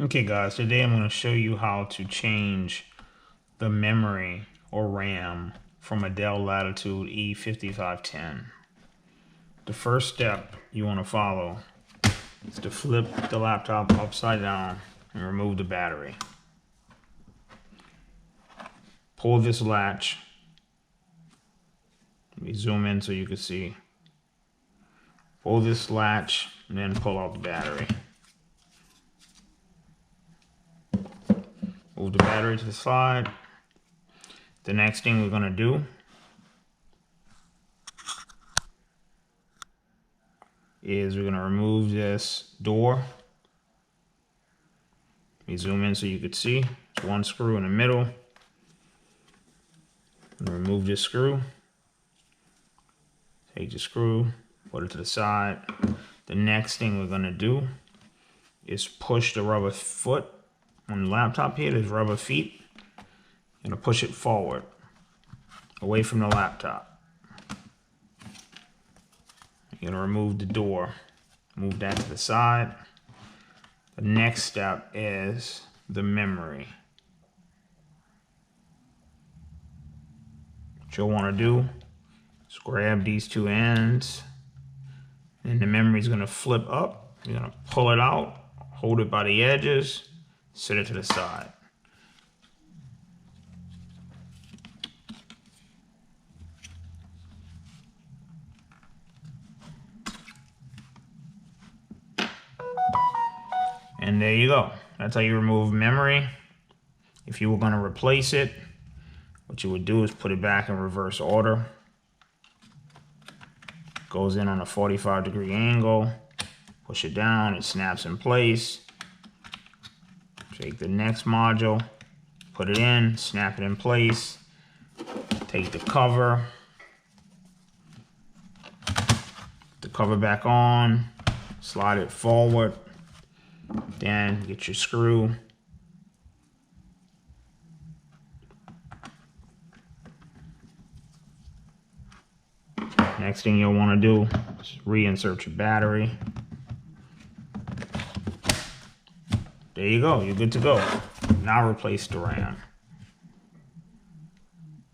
Okay guys, today I'm going to show you how to change the memory or RAM from a Dell Latitude E5510. The first step you want to follow is to flip the laptop upside down and remove the battery. Pull this latch. Let me zoom in so you can see. Pull this latch and then pull out the battery. Move the battery to the side. The next thing we're going to do is we're going to remove this door. Let me zoom in so you can see. There's one screw in the middle. I'm going to remove this screw. Take the screw, put it to the side. The next thing we're going to do is push the rubber foot. On the laptop here, there's rubber feet. You're going to push it forward, away from the laptop. You're going to remove the door, move that to the side. The next step is the memory. What you'll want to do is grab these two ends, and the memory is going to flip up. You're going to pull it out, hold it by the edges, set it to the side. And there you go. That's how you remove memory. If you were going to replace it, what you would do is put it back in reverse order. Goes in on a 45-degree angle. Push it down, it snaps in place. Take the next module, put it in, snap it in place. Take the cover, put the cover back on, slide it forward, then get your screw. Next thing you'll want to do is reinsert your battery. There you go, you're good to go. Now replace the RAM.